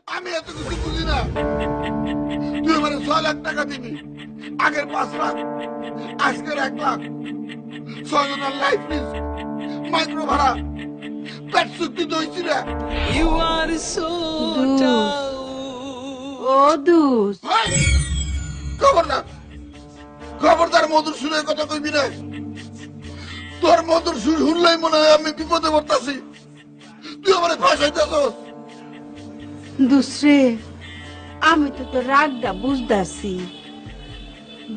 আমি এত কিছু বুঝি না। তুই আমার 6 লাখ টাকা দিবি, আগের 5 লাখ, আজকের 1 লাখ, 6 জনের লাইফ রিস্ক, মাইক্রো ভাড়া, পেট চুক্তি দইছি রে। ও দুস, খবরদার খবরদার, মধুর সুরের কথা কইবি না। তোর মধুর সুর শুনলেই মনে হয় আমি বিপদে পড়তাছি। তুই আমার ফাঁসাইতেছস। দুসরে আমি তো তোর রাগটা বুঝতাছি।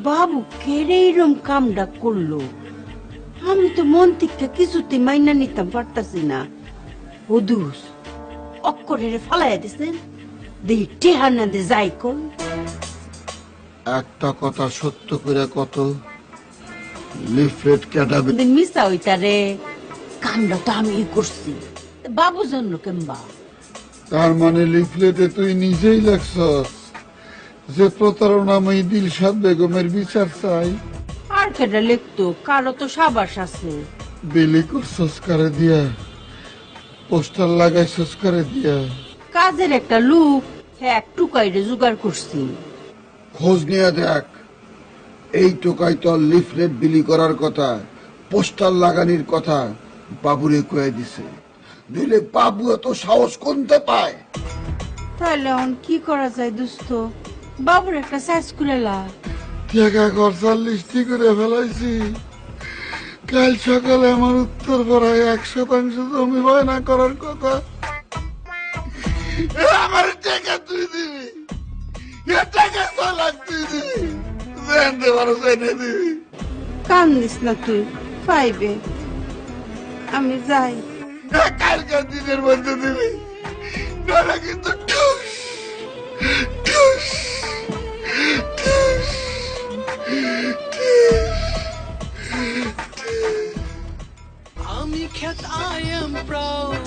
বাবু কেড়ে এরম কামটা করলো, আমি তো মন থেকে কিছুতে মাইনা নিতাম পারতাছি না। ও দুস অক্করে ফালাইয়া দিছেন, দেখি টেহার না দে যাই কই। একটা কথা সত্য করে কত, লিফলেট কেটাবে? মিশা হইতারে, কামটা তো আমি করছি, বাবু জন্য কেমবা। তার মানে লিফলেটে তুই নিজেই লেখছস যে প্রতারণাময়ী দিলশাদ বেগমের বিচার চাই? আর কেটা লিখতো, কারো তো সাবাস আছে। বিলি করছস কারে দিয়া, পোস্টার লাগাইছস কারে দিয়া? কাজের একটা লুক, হ্যাঁ এক টুকাইরে জোগাড় করছি। খোঁজ নিয়ে দেখ, এই টোকাই তোর লিফলেট বিলি করার কথা, পোস্টার লাগানির কথা বাবুরে কয়ে দিছে। নইলে বাবু এত সাহস কোনতে পায়? তাহলে এখন কি করা যায় দোস্ত? বাবুর একটা সাইজ করে লা। টাকা খরচার লিস্টি করে ফেলাইছি। কাল সকালে আমার উত্তর পাড়ায় 1% জমি বায়না করার কথা। আমার টাকা তুই দিবি, এ টাকা 6 লাখ তুই দিবি, জানতে পারো জানে দিবি। কান্দিস না তুই, পাইবে। আমি যাই। কালকার দিনের মধ্যে দিবি, নাহলে কিন্তু ঠুস ঠুস ঠুস। আমি খ্যাত আই এম প্রাউড।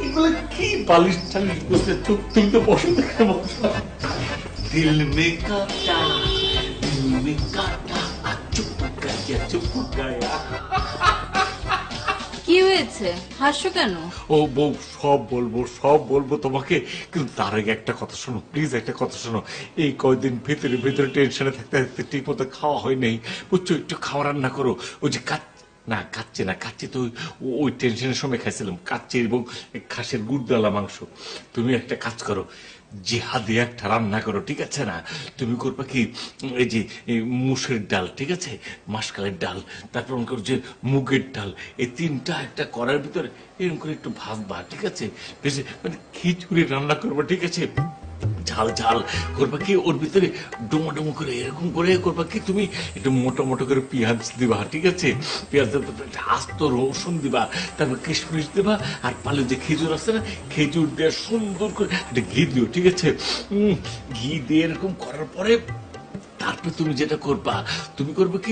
এগুলো কি বালিশ টালিশ বসে তুমি তো পছন্দ করে বলছো। দিল মে কাটা, দিল মে কাটা, চুপ গায়া। কি হয়েছে, হাসছো কেন? ও বউ, সব বলবো তোমাকে, কিন্তু তার আগে একটা কথা শোনো প্লিজ, একটা কথা শোনো। এই কয়দিন ভেতরে ভেতরে টেনশনে থাকতে থাকতে ঠিক মতো খাওয়া হয় নাই, বুঝছো? একটু খাওয়া রান্না করো। ওই যে কাচ্চি তো ওই টেনশনের সময় খাইছিলাম, কাচ্চি এবং খাসের গুড়দালা মাংস। তুমি একটা কাজ করো, জিহাদি একটা রান্না করো, ঠিক আছে না? তুমি করবা কি, এই যে মুসের ডাল, ঠিক আছে, মাসকালের ডাল, তারপর মনে করো যে মুগের ডাল, এই তিনটা একটা করার ভিতরে এরকম করে একটু ভাজবা, ঠিক আছে? বেশি মানে খিচুড়ি রান্না করবা, ঠিক আছে? ঝাল ঝাল করবা কি, ওর ভিতরে ডুমো ডুমো করে এরকম করে করবা কি, তুমি একটু মোটা মোটা করে পেঁয়াজ দিবা, ঠিক আছে? পেঁয়াজ একটা আস্ত রসুন দিবা, তারপর কিশমিশ দিবা, আর পালে যে খেজুর আছে না, খেজুর দিয়ে সুন্দর করে একটা ঘি দিও, ঠিক আছে? ঘি দিয়ে এরকম করার পরে তারপর তুমি যেটা করবা, তুমি করবে কি,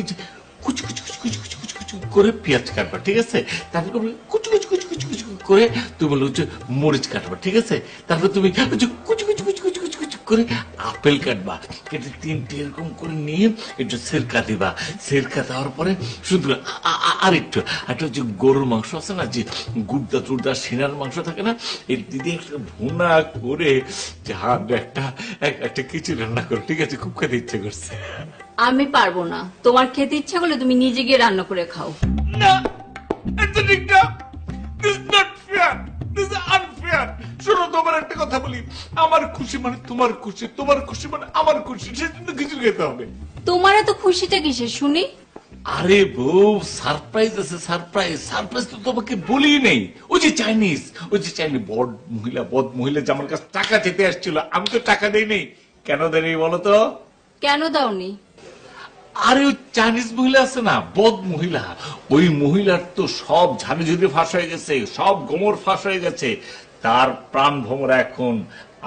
কুচি কুচি কুচি কুচি কুচি কুচি কুচি করে পেঁয়াজ কাটবা, ঠিক আছে? তারপর করবে কুচি কুচি কুচি কুচি কুচি করে তুমি বলো হচ্ছে মরিচ কাটবা, ঠিক আছে? তারপর তুমি কুচি কুচি কুচি কুচি কুচি কুচি করে আপেল কাটবা, কেটে তিনটে এরকম করে নিয়ে একটু সিরকা দিবা, সিরকা দেওয়ার পরে শুধু আর একটু হচ্ছে গরুর মাংস আছে না, যে গুড়দা টুড়দা সিনার মাংস থাকে না, এই দিদি একটা ভুনা করে একটা খিচুড়ি রান্না করো, ঠিক আছে? খুব খেতে ইচ্ছে করছে। আমি পারবো না, তোমার খেতে ইচ্ছা করলে তুমি নিজে গিয়ে রান্না করে খাও। না, এটা ঠিক না। This is not fair. This is unfair. শোনো, তোমার একটা কথা বলি, আমার খুশি মানে তোমার খুশি, তোমার খুশি মানে আমার খুশি, সেজন্য কিছু খেতে হবে। তোমার এত খুশিটা কিসের শুনি? আরে বউ, সারপ্রাইজ আছে, সারপ্রাইজ তো তোমাকে বলি নেই। ওই যে চাইনিজ বদ মহিলা যে আমার কাছে টাকা চেতে আসছিল, আমি তো টাকা দেই নেই। কেন দেই নেই বলো তো? কেন দাওনি? আরে ওই চাইনিজ মহিলা আছে না, বদ মহিলা, ওই মহিলার তো সব ঝাড়ি ঝুড়ি ফাঁস হয়ে গেছে, সব গোমর ফাঁস হয়ে গেছে। তার প্রাণ ভ্রমরা এখন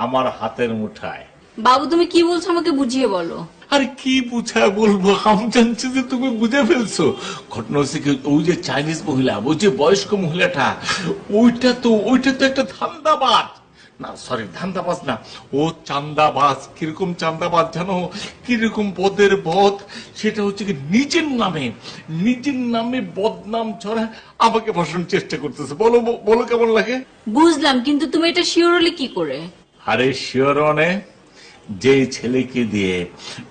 আমার হাতের মুঠায়। বাবু তুমি কি বলছো, আমাকে বুঝিয়ে বলো। আরে কি বুঝা বলবো, আমি জানছি যে তুমি বুঝে ফেলছো। ঘটনা হচ্ছে কি, ওই যে চাইনিজ মহিলা, ওই যে বয়স্ক মহিলাটা, ওইটা তো একটা ধান্দাবাজ। না সরি ধান্দাবাজ না, ও চান্দাবাজ। কিরকম চান্দাবাজ জানো, কিরকম বদের বদ, সেটা হচ্ছে কি নিজের নামে বদনাম ছড়া আমাকে বসানোর চেষ্টা করতেছে। বলো বলো কেমন লাগে? বুঝলাম, কিন্তু তুমি এটা শিওর হলে কি করে? আরে শিওর মানে যে ছেলেকে দিয়ে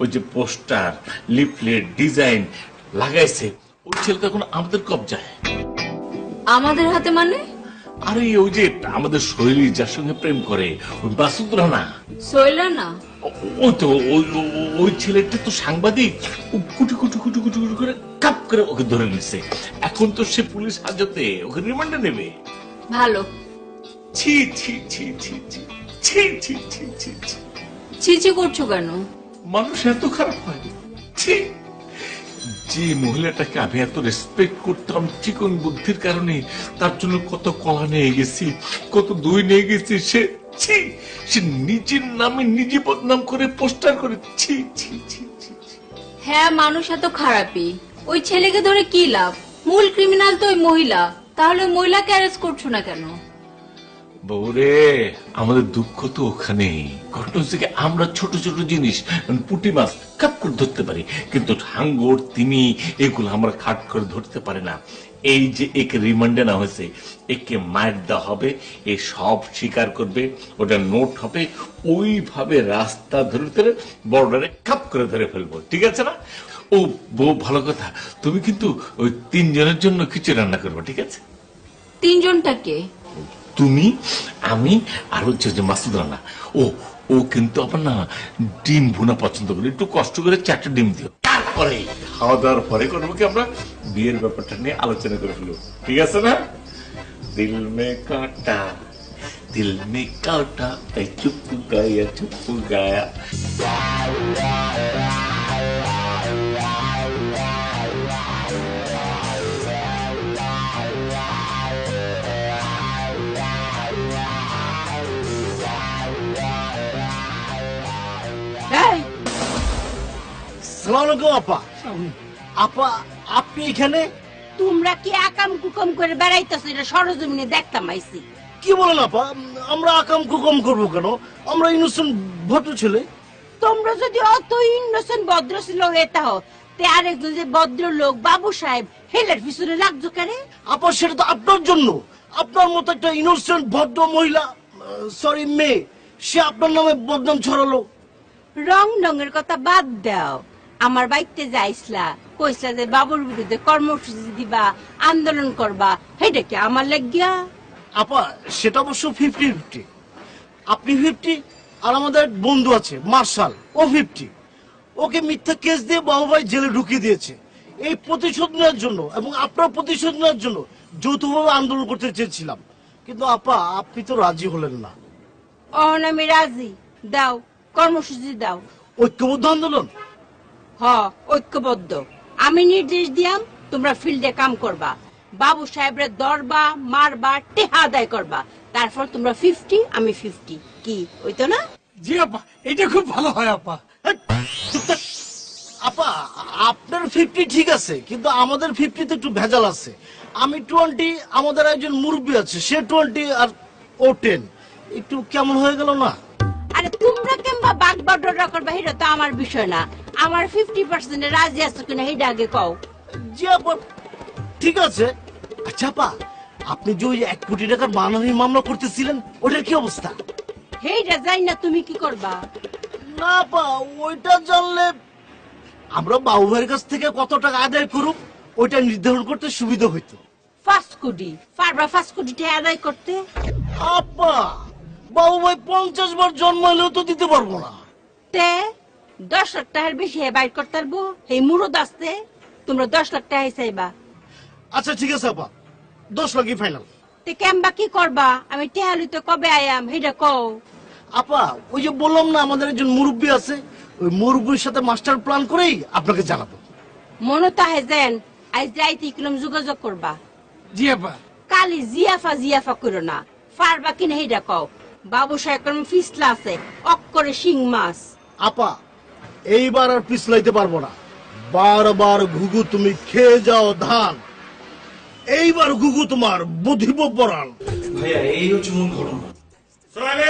ওই যে পোস্টার লিফলেট ডিজাইন লাগাইছে ওই ছেলেটা এখন আমাদের কবজায়। আমাদের হাতে মানে? আরে ওই যে আমাদের শৈলী যার সঙ্গে প্রেম করে ওই বাসুদরা না, সইলা না? ওই তো ওই ছেলেটা তো সাংবাদিক, ও কুটু কুটু কুটু কুটু কুটু করে কাপ করে ওকে ধরে নিছে। এখন তো সে পুলিশ হাজতে ওকে রিমান্ডে নেবে। ভালো। ছি ছি ছি ছি ছি ছি ছি ছি ছি ছি। ছিছি করছো কেন? মানুষ এত খারাপ হয়? ছি। যে মহিলাটাকে আমি এত রেসপেক্ট করতাম চিকন বুদ্ধির কারণে, তার জন্য কত কলা নিয়ে গেছি, কত দই নিয়ে গেছি, সে নিজের নামে নিজে বদনাম করে পোস্টার করে। ছি ছি ছি ছি। হ্যাঁ, মানুষ এত খারাপই। ওই ছেলেকে ধরে কি লাভ? মূল ক্রিমিনাল তো ওই মহিলা। তাহলে ওই মহিলাকে অ্যারেস্ট করছো না কেন? বউরে, আমাদের দুঃখ তো ওখানেই। ঘটনা হচ্ছে কি, আমরা ছোট ছোট জিনিস পুঁটি মাছ কাপ করে ধরতে পারি, কিন্তু হাঙ্গর তিমি এগুলো আমরা খাট করে ধরতে পারি না। এই যে একে রিমান্ডে না হয়েছে, একে মার দেওয়া হবে, এ সব স্বীকার করবে, ওটা নোট হবে, ওইভাবে রাস্তা ধরে ধরে বর্ডারে কাপ করে ধরে ফেলবো। ঠিক আছে না? ও বউ, ভালো কথা, তুমি কিন্তু ওই 3 জনের জন্য কিছু রান্না করবো, ঠিক আছে? 3 জনটাকে? তুমি, আমি, আর হচ্ছে যে মাসুদ রানা। ও কিন্তু আবার না ডিম ভুনা পছন্দ করে, একটু কষ্ট করে 4টা ডিম দিও। তারপরে খাওয়া দাওয়ার পরে করবো কি আমরা বিয়ের ব্যাপারটা নিয়ে আলোচনা করে ফেলবো, ঠিক আছে না? দিল মে কাটা তাই চুপ গায়া। এই, সালাম আলাইকুম আপা। আপা, আপনি এখানে? তোমরা কি আকাম কুকম করে বেড়াইতেছো? এটা সরজমিনে দেখতাম আইছি। কি বলেন আপা? আমরা আকাম কুকম করবো কেন? আমরা ইনোসেন্ট ভদ্র ছেলে। তোমরা যদি অত ইনোসেন্ট ভদ্র ছিল হইতে হও, তে আরেকজন যে ভদ্র লোক বাবু সাহেব হেলের পিছনে লাগছো কেন? আপা, সেটা তো আপনার জন্য। আপনার মতো একটা ইনোসেন্ট ভদ্র মহিলা, সরি মেয়ে, সে আপনার নামে বদনাম ছড়ালো। রং ডঙের কথা বাদ দাও। আমার বাড়িতে যাইসলা, কইসলা যে বাবুর বিরুদ্ধে কর্মসূচি দিবা, আন্দোলন করবা, হেটা কি আমার লাগিয়া? আপা, সেটা অবশ্য 50-50। আপনি 50 আর আমাদের এক বন্ধু আছে মার্শাল, ও 50। ওকে মিথ্যা কেস দিয়ে বাবু ভাই জেলে ঢুকিয়ে দিয়েছে। এই প্রতিশোধ নেওয়ার জন্য এবং আপনার প্রতিশোধ নেওয়ার জন্য যৌথভাবে আন্দোলন করতে চেয়েছিলাম, কিন্তু আপা আপনি তো রাজি হলেন না। অহন আমি রাজি। দাও, কর্মসূচি দাও। ঐক্যবদ্ধ আন্দোলন? হ, ঐক্যবদ্ধ। আমি নির্দেশ দিয়াম, তোমরা ফিল্ডে কাম করবা, বাবু সাহেবরে দরবা, মারবা, টেহা আদায় করবা। তারপর তোমরা 50, আমি 50। কি হইতো না? জি আপা, এটা খুব ভালো হয় আপা। আপা, আপনার 50 ঠিক আছে, কিন্তু আমাদের 50 তে একটু ভেজাল আছে। আমি 20, আমাদের একজন মুরব্বী আছে, সে 20 আর ও 10। একটু কেমন হয়ে গেল না? আরে তোমরা কেমবা বাগ বাড্ডা করবা, এটা তো আমার বিষয় না। আমার 50% রাজি আছো কিনা হেটা আগে কও। জি আপা, ঠিক আছে। আচ্ছা আপা, আপনি যে ওই 1 কোটি টাকার মানহানি মামলা করতেছিলেন, ওটার কি অবস্থা? হেটা যাই না, তুমি কি করবা? না আপা, ওইটা জানলে আমরা বাবু ভাইয়ের কাছ থেকে কত টাকা আদায় করুক ওইটা নির্ধারণ করতে সুবিধা হইতো। 5 কোটি পারবা? 5 কোটি টাকা আদায় করতে? আপা, বাবু ভাই 50 বার জন্ম হলেও তো দিতে পারবো না। তে 10 লাখ টাকার বেশি বাইর করতে পারবো? এই মুরদ আসতে তোমরা 10 লাখ টাকা চাইবা? আচ্ছা ঠিক আছে আপা, 10 লাখই ফাইনাল। তে কেমবা কি করবা? আমি টেহা লইতে কবে আয়াম হেটা কও। আপা, ওই যে বললাম না আমাদের একজন মুরব্বী আছে, ওই মুরব্বীর সাথে মাস্টার প্ল্যান করেই আপনাকে জানাবো। মনে তাহে যেন আজ রাইতে কিরম যোগাযোগ করবা। জি আপা। কালি জিয়াফা করো না। পারবা কিনা হেটা কও। বাবু সাহেব ফিসলা আছে, অক্করে শিং মাছ। আপা, এইবার আর পিছলাইতে পারবো না। বারবার ঘুঘু তুমি খেয়ে যাও ধান, এইবার ঘুঘু তোমার বুধিব পরাণ। ভাইয়া এই হচ্ছে মূল ঘটনা। সোহেল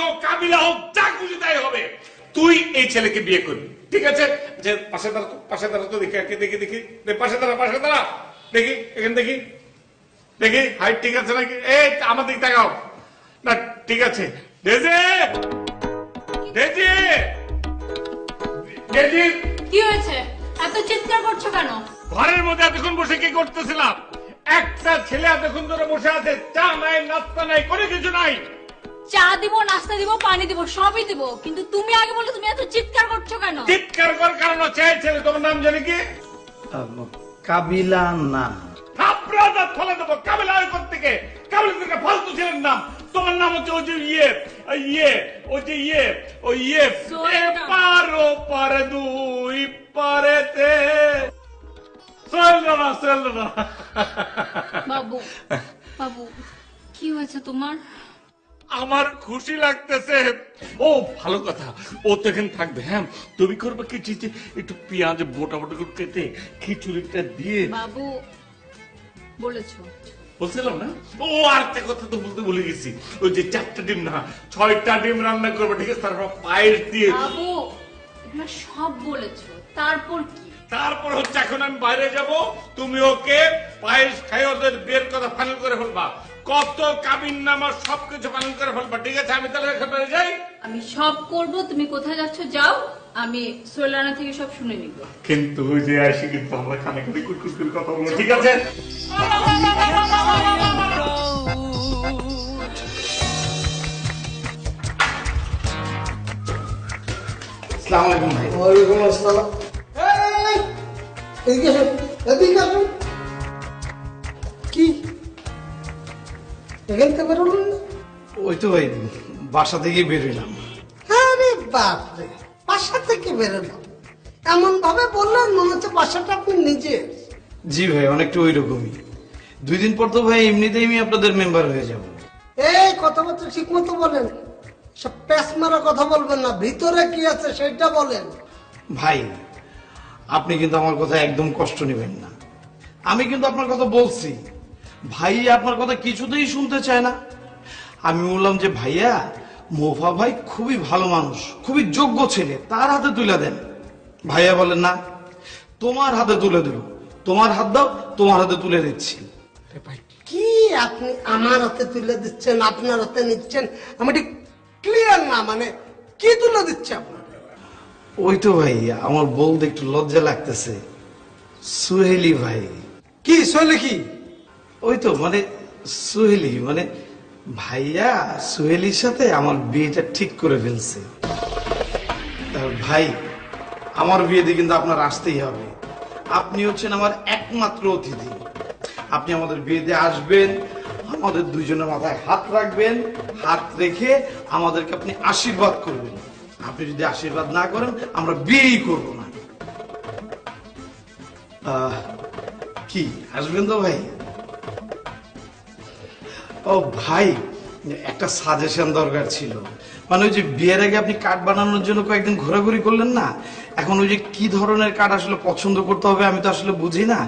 হোক কাবিলা হোক যা খুশি তাই হবে, তুই এই ছেলেকে বিয়ে করবি, ঠিক আছে? যে পাশে দাঁড়া তো, পাশে দাঁড়া তো, দেখি দেখি দেখি, পাশে দাঁড়া, পাশে দাঁড়া, দেখি এখানে দেখি দেখি হাইট ঠিক আছে নাকি? এই আমার দিক তাকাও না, ঠিক আছে। ডেজি, ডেজি, ডেজি, কি হয়েছে? এত চিৎকার করছো কেন? ঘরের মধ্যে এতক্ষণ বসে কি করতেছিলাম? একটা ছেলে এতক্ষণ ধরে বসে আছে, চা নাই, নাস্তা নাই, কোনো কিছু নাই। চা দিব, নাস্তা দিব, পানি দিব, সবই দিব, কিন্তু তুমি আগে বলো তুমি এত চিৎকার করছো কেন? চিৎকার করার কারণ হচ্ছে এই ছেলে, তোমার নাম জানি কি? কাবিলা না, থাপড়াটা ফলে দেবো। কাবিলা ওই থেকে, কাবিলা থেকে ফালতু ছেলের নাম। তোমার নাম হচ্ছে ওই যে ওই যে ওই এপার ওপার দুই পারেতে। চল না। বাবু, বাবু, কি হয়েছে তোমার? আমার খুশি লাগতেছে। ও ভালো কথা, ও তো এখানে থাকবে। হ্যাঁ, তুমি করবে কি, যে একটু পেঁয়াজ মোটা মোটা করে কেটে খিচুড়িটা দিয়ে। বাবু, বলেছো বলছিলাম না? ও আর একটা কথা তো বলতে ভুলে গেছি, ওই যে 4টা ডিম না 6টা ডিম রান্না করবে, ঠিক আছে? তারপর পায়েস দিয়ে। বাবু, এগুলো সব বলেছো, তারপর কি? তারপর হচ্ছে এখন আমি বাইরে যাব, তুমি ওকে পায়েস খাই ওদের বিয়ের কথা ফাইনাল করে ফেলবা। কত কাবিন নামা সবকিছু ফাইনাল করে ফেলবা, ঠিক আছে? আমি তাহলে এখানে বাইরে যাই। আমি সব করব, তুমি কোথায় যাচ্ছ যাও, আমি সোলানা থেকে সব শুনে নিব। কিন্তু ওই যে আসি, কিন্তু আমরা খানে খানে কুটকুট করে কথা বলবো, ঠিক আছে? আসসালামু আলাইকুম ভাই। ওয়ালাইকুম আসসালাম। এদিকে আসুন, এদিকে আসুন। কি এখান থেকে বেরোলেন না? ওই তো ভাই বাসা থেকে বেরোলাম। আরে বাপরে, বাসা থেকে বেরোলাম এমন ভাবে বললেন মনে হচ্ছে বাসাটা আপনি নিজে। জি ভাই, অনেকটা ওই রকমই। 2 দিন পর তো ভাই এমনিতেই আমি আপনাদের মেম্বার হয়ে যাব। এই কথাবার্তা ঠিক মতো বলেন, সব প্যাস মারা কথা বলবেন না, ভিতরে কি আছে সেটা বলেন। ভাই আপনি কিন্তু আমার কথা একদম কষ্ট নেবেন না, আমি কিন্তু আপনার কথা বলছি। ভাই আপনার কথা কিছুতেই শুনতে চায় না। আমি বললাম যে ভাইয়া, মোফা ভাই খুবই ভালো মানুষ, খুবই যোগ্য ছেলে, তার হাতে তুলে দেন। ভাইয়া বলেন না, তোমার হাতে তুলে দেব। তোমার হাত দাও, তোমার হাতে তুলে দিচ্ছি। কি আপনি আমার হাতে তুলে দিচ্ছেন, আপনার হাতে নিচ্ছেন, আমি ঠিক ক্লিয়ার না। মানে কি তুলে দিচ্ছে আপনার? ওই তো ভাই, আমার বলতে একটু লজ্জা লাগতেছে। সুহেলি ভাই। কি শৈলে কি? ওই তো মানে সুহেলি, মানে ভাইয়া সুহেলির সাথে আমার বিয়েটা ঠিক করে ফেলছে। ভাই আমার বিয়েতে কিন্তু আপনার আসতেই হবে। আপনি হচ্ছেন আমার একমাত্র অতিথি। আপনি আমাদের বিয়েতে আসবেন, আমাদের দুইজনের মাথায় হাত রাখবেন, হাত রেখে আমাদেরকে আপনি আশীর্বাদ করবেন। আপনি যদি আশীর্বাদ না করেন আমরা বিয়েই করব না। কি আসবেন তো ভাই? ও ভাই, একটা সাজেশন দরকার ছিল। মানে ওই যে বিয়ের আগে আপনি কার্ড বানানোর জন্য কয়েকদিন ঘোরাঘুরি করলেন না, এখন ওই যে কি ধরনের কার্ড আসলে পছন্দ করতে হবে আমি তো আসলে বুঝি না।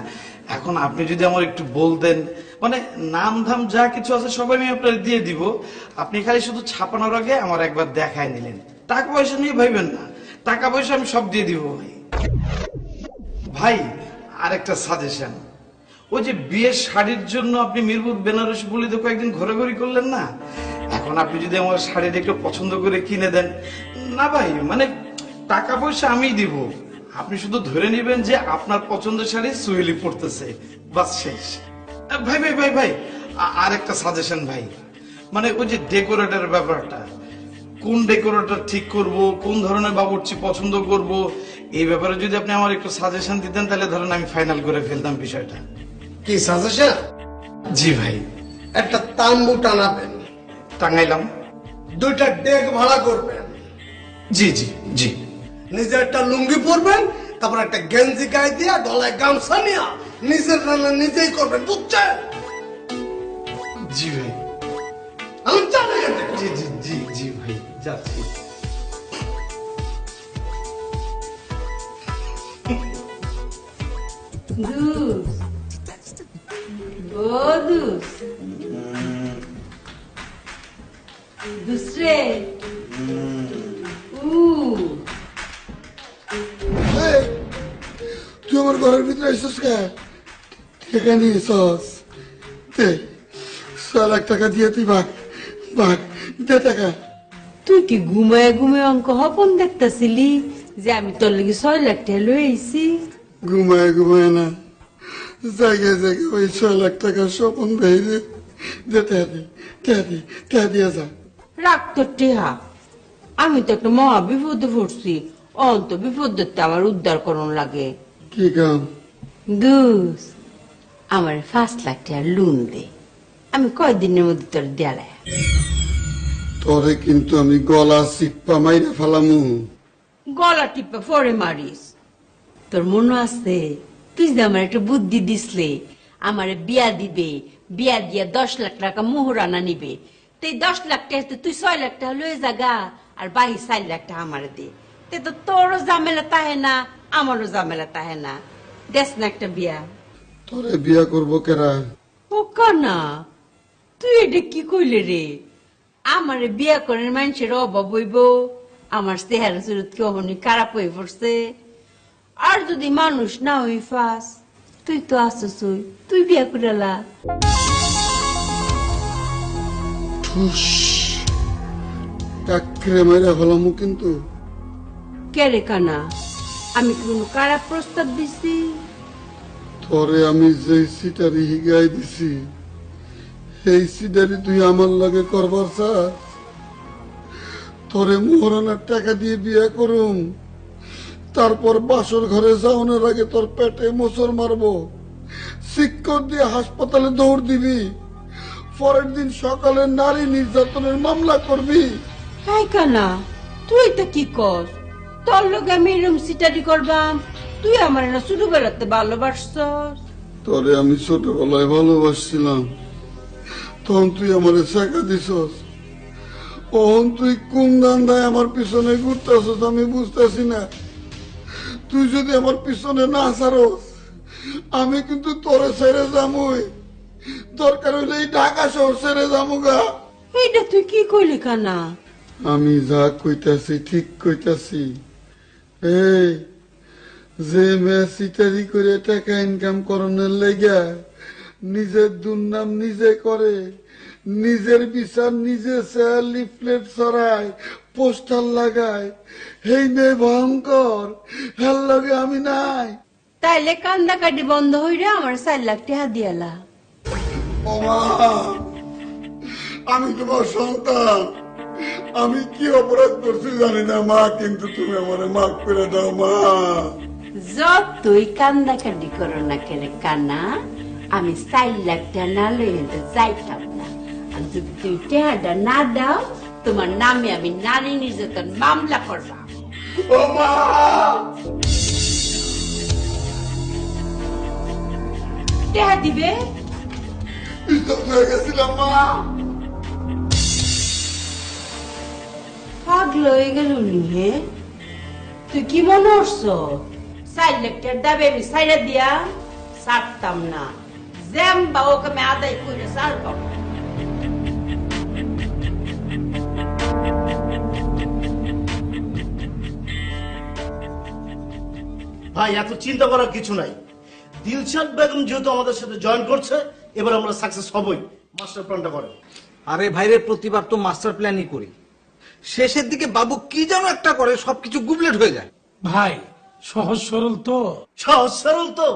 এখন আপনি যদি আমার একটু বলতেন, মানে নাম ধাম যা কিছু আছে সবাই আমি আপনার দিয়ে দিব, আপনি খালি শুধু ছাপানোর আগে আমার একবার দেখায় নিলেন। টাকা পয়সা নিয়ে ভাইবেন না, টাকা পয়সা আমি সব দিয়ে দিব ভাই। ভাই আরেকটা সাজেশন, ওই যে বিয়ের শাড়ির জন্য আপনি মিরপুর বেনারসি বলিতে কয়েকদিন ঘোরাঘুরি করলেন না, এখন আপনি যদি আমার শাড়িটা একটু পছন্দ করে কিনে দেন না ভাই, মানে টাকা পয়সা আমিই দিব, আপনি শুধু ধরে নেবেন যে আপনার পছন্দের শাড়ি সুহেলি পড়তেছে, বাস শেষ। ভাই ভাই ভাই ভাই আরেকটা সাজেশন ভাই, মানে ওই যে ডেকোরেটরের ব্যাপারটা, কোন ডেকোরেটর ঠিক করব, কোন ধরনের বাবুর্চি পছন্দ করব, এই ব্যাপারে যদি আপনি আমার একটু সাজেশন দিতেন তাহলে ধরেন আমি ফাইনাল করে ফেলতাম বিষয়টা। কি সাজেশন? জি ভাই। একটা তাম্বু টানাবেন, টাঙ্গাইলাম। 2টা ডেক ভাড়া করবেন, জি জি জি। নিজে একটা লুঙ্গি পরবেন, তারপর একটা গেঞ্জি গায়ে দিয়া গলায় গামছা নিয়া নিজের রান্না নিজেই করবেন, বুঝছেন? জি ভাই। আমি জানি এখান থেকে। জি জি জি জি ভাই, যাচ্ছি। দুসরে এই, তুই আমার ঘরের ভিতরে এসেছিস কে? টাকা নিয়েছস? দে, 6 লাখ টাকা দিয়ে তুই ভাগ ভাগ, দে টাকা। তুই কি ঘুমায় ঘুমায় অঙ্ক হপন দেখতেছিলি যে আমি তোর লাগি 6 লাখ টাকা লই আইছি? ঘুমায় ঘুমায় না, জায়গায় জায়গায় ওই 6 লাখ টাকা স্বপন দেয় রে। দে টেহা দিয়ে যা। রাখ তোর টেহা। আমি তো একটা মহা বিপদে পড়ছি, অন্ত বিপদ ধরতে আমার উদ্ধার করণ লাগে। কি কাম? দুস আমার 5 লাখ টাকা লোন দে, আমি কয়দিনের মধ্যে তোর দেয়ালে। তোরে কিন্তু আমি গলা চিপ্পা মাইরা ফেলামু। গলা টিপে পরে মারিস। তোর মনে আছে তুই যে আমার একটা বুদ্ধি দিসলে, আমারে বিয়া দিবে, বিয়া দিয়া 10 লাখ টাকা মোহরানা নিবে। তুই 10 লাখ টাকা তুই 6 লাখ টাকা লয়ে জাগা, আর বাহি 4 লাখ টাকা আমারে দে। তে তো তোরও ঝামেলা তাহে না, আমারও ঝামেলা তাহে না। দেশ না একটা বিয়া। তোরে বিয়া করবো কেরা? ও কানা, তুই এটা কি কইলে রে? আমারে বিয়া করার মানুষের অভাব হইব? আমার চেহারা চুরত কখনই খারাপ হয়ে পড়ছে। আর যদি মানুষ না হই ফাস, তুই তো আসছ, তুই বিয়া করালা। একেবারে মাইরা ফেলামু কিন্তু। কে রে কানা, আমি কি কোনো খারাপ প্রস্তাব দিছি? তোরে আমি যে সিটারি হিগাই দিছি, এই সিটারি তুই আমার লগে করবার চাস? তোরে মোহরানার টাকা দিয়ে বিয়ে করুম, তারপর বাসর ঘরে যাওয়ানোর আগে তোর পেটে মোচড় মারবো, শিক্ষক দিয়ে হাসপাতালে দৌড় দিবি, পরের দিন সকালে নারী নির্যাতনের মামলা করবি। হাই কানা, তুই এটা কি কর? তোর লগে আমি এরম সিটারি করবাম? তুই আমার না ছোটবেলাতে ভালোবাসছস। তোরে আমি ছোটবেলায় ভালোবাসছিলাম, তখন তুই আমারে শেখা দিছস। ওহন তুই কোন দান্দায় আমার পিছনে ঘুরতেছস আমি বুঝতেছি না। তুই যদি আমার পিছনে না ছাড়স, আমি কিন্তু তোরে ছেড়ে যামুই। দরকার হইলে এই ঢাকা শহর ছেড়ে যামুগা। এইটা তুই কি কইলি কানা? আমি যা কইতাছি ঠিক কইতাছি। এই যে মেয়ে সিটারি করে টাকা ইনকাম করানোর লেগা নিজের দুর্নাম নিজে করে, নিজের বিচার নিজে চায়, লিফলেট ছড়ায়, পোস্টার লাগায়, এই মেয়ে ভয়ঙ্কর, হেল লগে আমি নাই। তাইলে কান্দা কাটি বন্ধ হইরা আমার 4 লাখ টাকা দিয়ালা। ওমা, আমি তোমার সন্তান, আমি কি অপরাধ করছি জানি না মা, কিন্তু তুমি আমার মাফ করে দাও মা। যতই কান্দা কাটি করো না কেন কানা, আমি 4 লাখ টাকা না লইলে তো যাইতাম না। আর যদি তুই টাকাটা না দাও, তোমার নামে আমি নারী নির্যাতন মামলা করবা। ও মা, টাকা দিবে? বিশ্বস্ত হয়ে গেছিলাম মা। পাগল হয়ে গেল নি হে? তুই কি মনে করছ 4 লাখ টাকার দাবি আমি সাইরা দিয়া ছাড়তাম না? জ্যাম বা ওকে আমি আদায় করে ছাড়বাম। ভাই এত চিন্তা করার কিছু নাই। দিলশাদ বেগম যেহেতু আমাদের সাথে জয়েন করছে, এবার আমরা সাকসেস হবই। মাস্টার প্ল্যানটা করেন। আরে ভাইরে, প্রতিবার তো মাস্টার প্ল্যানই করি, শেষের দিকে বাবু কি যেন একটা করে, সবকিছু গুবলেট হয়ে যায়। ভাই সহজ সরল তো। সহজ সরল তো?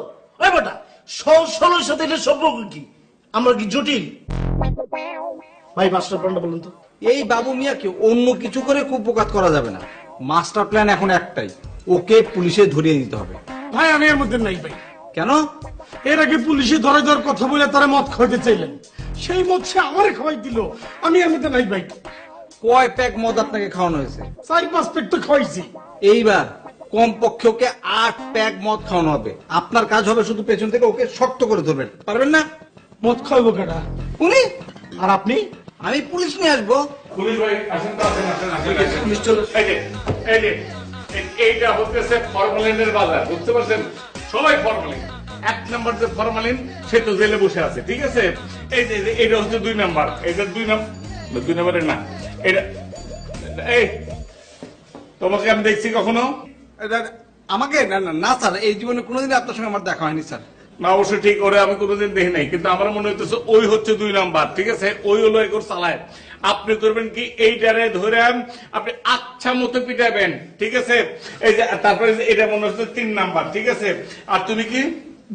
ওই বেটা, সহজ সরলের সাথে এটা সম্পর্ক কি? আমরা কি জটিল? ভাই মাস্টার প্ল্যানটা বলুন তো। এই বাবু মিয়াকে অন্য কিছু করে কুপকাত করা যাবে না। মাস্টার প্ল্যান এখন একটাই, ওকে পুলিশে ধরিয়ে দিতে হবে। ভাই আমি এর মধ্যে নাই ভাই। কেন? এর আগে পুলিশে ধরে ধর কথা বলে তারা মদ খাইতে চাইলেন, সেই মদ সে আমারে খাওয়াই দিল। আমি এর মধ্যে নাই ভাই। কয় প্যাক মদ আপনাকে খাওয়ানো হয়েছে? 4-5 প্যাক তো খাওয়াইছি। এইবার কমপক্ষে ওকে 8 প্যাক মদ খাওয়ানো হবে। আপনার কাজ হবে শুধু পেছন থেকে ওকে শক্ত করে ধরবেন, পারবেন না? মদ খাওয়াবো কেনা? উনি আর আপনি? আমি পুলিশ নিয়ে আসবো। পুলিশ ভাই আসেন তো, আসেন আসেন আসেন। পুলিশ চলে। এইটা হচ্ছে ফরমালিনের বাজার, বুঝতে পারছেন? সবাই ফরমালিন। 1 নাম্বার যে ফরমালিন সে তো জেলে বসে আছে, ঠিক আছে? এই যে এটা হচ্ছে 2 নাম্বার, এটা 2 নাম্বারের না, এটা এই তোমাকে আমি দেখছি কখনো? আমাকে না না না স্যার, এই জীবনে কোনোদিন আপনার সঙ্গে আমার দেখা হয়নি স্যার। না অবশ্যই ঠিক, ওরে আমি কোনোদিন দেখি নাই, কিন্তু আমার মনে হইতেছে ওই হচ্ছে 2 নাম্বার, ঠিক আছে? ওই হলো এগোর চালায়। আপনি করবেন কি, এইটারে ধরে আপনি আচ্ছা মতো পিটাবেন, ঠিক আছে? এই যে তারপরে এটা মনে হচ্ছে 3 নাম্বার, ঠিক আছে? আর তুমি কি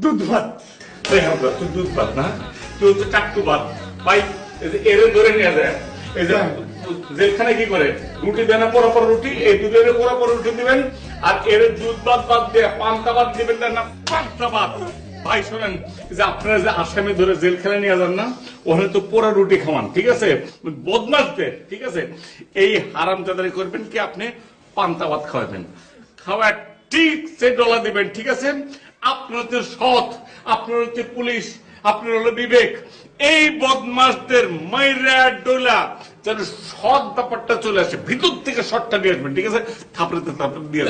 দুধ ভাত। তুই দুধ ভাত না, তুই হচ্ছে চাট্টু ভাত ভাই। এই যে এর ধরে নিয়ে যায়, এই যে জেলখানে কি করে রুটি দেন না, পরপর রুটি, এই দুধের পরপর রুটি দিবেন, আর এর দুধ ভাত বাদ দিয়ে পান্তা ভাত দিবেন না, পান্তা ভাত। ভাই শোনেন, যে আপনারা যে আসামি ধরে জেলখানে নিয়ে যান না, ওখানে তো পোড়া রুটি খাওয়ান, ঠিক আছে? বদমাশদের, ঠিক আছে? এই হারামজাদারি করবেন কি, আপনি পান্তা ভাত খাওয়াবেন, খাওয়া ঠিক সে ডলা দিবেন, ঠিক আছে? আপনার হচ্ছে সৎ, আপনার হচ্ছে পুলিশ, আপনার হলো বিবেক। এই বদমাশদের মাইরা ডোলা যেন সৎ ব্যাপারটা চলে আসে, ভিতর থেকে শটটা নিয়ে আসবেন, ঠিক আছে? থাপড়ে দিয়ে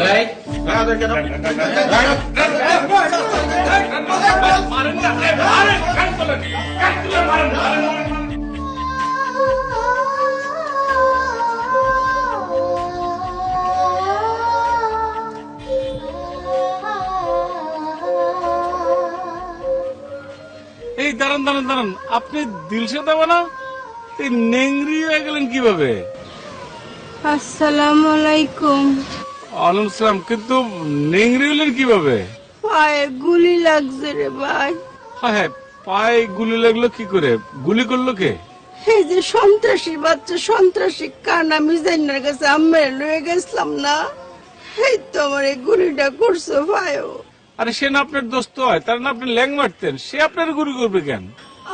এই দাঁড়ান দাঁড়ান দাঁড়ান, আপনি দিলশাদ না? এই নেংরি হয়ে গেলেন কিভাবে? আসসালামু আলাইকুম। ওয়ালাইকুম সালাম, কিন্তু নেংরি হলেন কিভাবে? পায়ে গুলি লাগছে রে ভাই। হ্যাঁ হ্যাঁ, পায়ে গুলি লাগলো কি করে? গুলি করলো কে? এই যে সন্ত্রাসী বাচ্চা, সন্ত্রাসী কান, আমি জানার কাছে আমি লয়ে গেছিলাম না, এই তো আমার এই গুলিটা করছো ভাইও। আরে সে না আপনার দোস্ত হয়, তার না আপনি ল্যাং মারতেন, সে আপনার গুলি করবে কেন?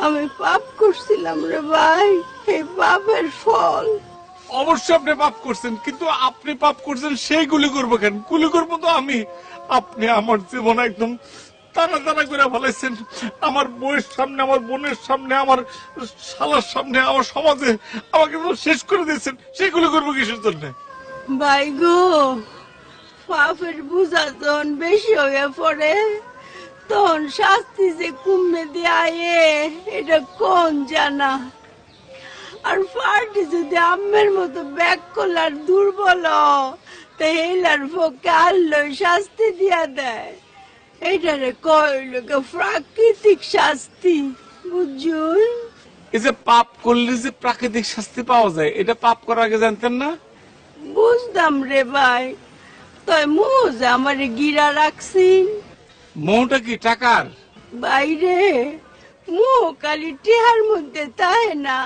আমি পাপ করছিলাম রে ভাই, এই পাপের ফল। অবশ্যই আপনি পাপ করছেন, কিন্তু আপনি পাপ করছেন, সেই গুলি করবো কেন? গুলি করবো তো আমি। আপনি আমার জীবন একদম টানা টানা করে ফেলাইছেন, আমার বউয়ের সামনে, আমার বোনের সামনে, আমার শালার সামনে, আমার সমাজে আমাকে তো শেষ করে দিয়েছেন। সেই গুলি করবো কিসের জন্য? ভাই গো, পাপের বোঝা যখন বেশি হয়ে পড়ে, তখন শাস্তি যে কমে দিয়ে এটা কোন জানা। আর পার্টি যদি আম্মের মতো ব্যাক করলার দুর্বল, তা হেলার পক্ষে আল্লাহ শাস্তি দিয়া দেয়। এটারে কইল প্রাকৃতিক শাস্তি, বুঝুন? এই যে পাপ করলে যে প্রাকৃতিক শাস্তি পাওয়া যায়, এটা পাপ করার আগে জানতেন না? বুঝতাম রে ভাই, তাই মোজ আমার গিরা রাখছিন। মৌটা কি টাকার? বাইরে মু কালি টিহার মধ্যে তাই না,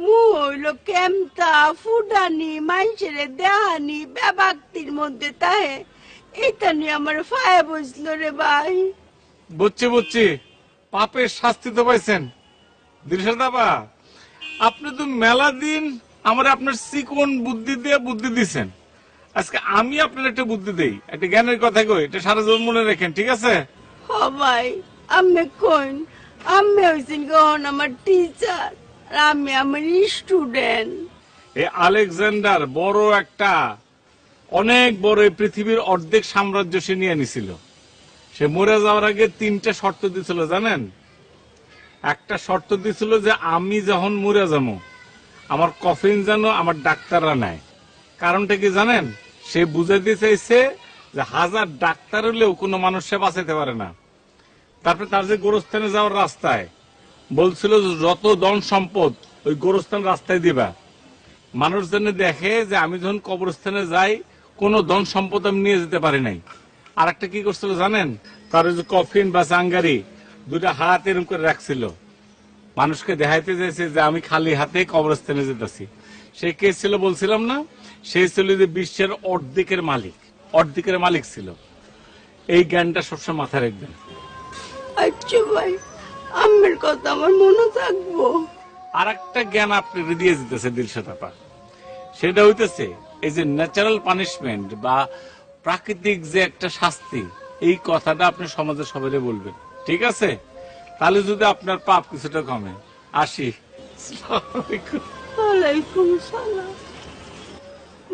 মু হইল কেমতা ফুডানি মানুষের দেহানি বেবাক্তির মধ্যে তাহে। এটা নিয়ে আমার ফায়া বসলো রে ভাই। বুঝছি, পাপের শাস্তি তো পাইছেন। দিলশাদ বাবা, আপনি তো মেলা দিন আমার আপনার চিকন বুদ্ধি দিয়ে বুদ্ধি দিচ্ছেন, আজকে আমি আপনার একটা বুদ্ধি দেই, একটা জ্ঞানের কথা কই, এটা সারা জীবন মনে রাখেন, ঠিক আছে? হ ভাই, আমি কইন, আমি হইছেন কখন আমার টিচার, আর আমি আমার স্টুডেন্ট। এই আলেকজান্ডার বড় একটা, অনেক বড়, এই পৃথিবীর অর্ধেক সাম্রাজ্য সে নিয়ে নিছিল। সে মরে যাওয়ার আগে 3টা শর্ত দিছিল, জানেন? একটা শর্ত দিছিল যে আমি যখন মরে যাবো, আমার কফিন যেন আমার ডাক্তাররা নেয়। কারণটা কি জানেন? সে বুঝাইতে চাইছে যে 1000 ডাক্তার হলেও কোনো মানুষ সে বাঁচাইতে পারে না। তারপরে তার যে গোরস্থানে যাওয়ার রাস্তায় বলছিল যত ধন সম্পদ ওই গোরস্থান রাস্তায় দিবা, মানুষ যেন দেখে যে আমি যখন কবরস্থানে যাই কোনো ধন সম্পদ আমি নিয়ে যেতে পারি নাই। আর একটা কি করছিল জানেন? তার যে কফিন বা চাঙ্গারি 2টা হাত এরকম করে রাখছিল, মানুষকে দেখাইতে চাইছে যে আমি খালি হাতে কবরস্থানে যেতেছি। সে কে ছিল বলছিলাম না? সে ছিল যে বিশ্বের অর্ধেকের মালিক ছিল। এই জ্ঞানটা সবসময় মাথায় রাখবেন। আচ্ছা ভাই, আম্মের কথা আমার মনে থাকবো। আর একটা জ্ঞান আপনি দিয়ে দিতেছে দিলশাদ আপা, সেটা হইতেছে এই যে ন্যাচারাল পানিশমেন্ট বা প্রাকৃতিক যে একটা শাস্তি, এই কথাটা আপনি সমাজে সবাই বলবেন, ঠিক আছে? তাহলে যদি আপনার পাপ কিছুটা কমে। আসি। ওয়ালাইকুম সালাম।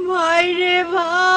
ভাই রে ভাই।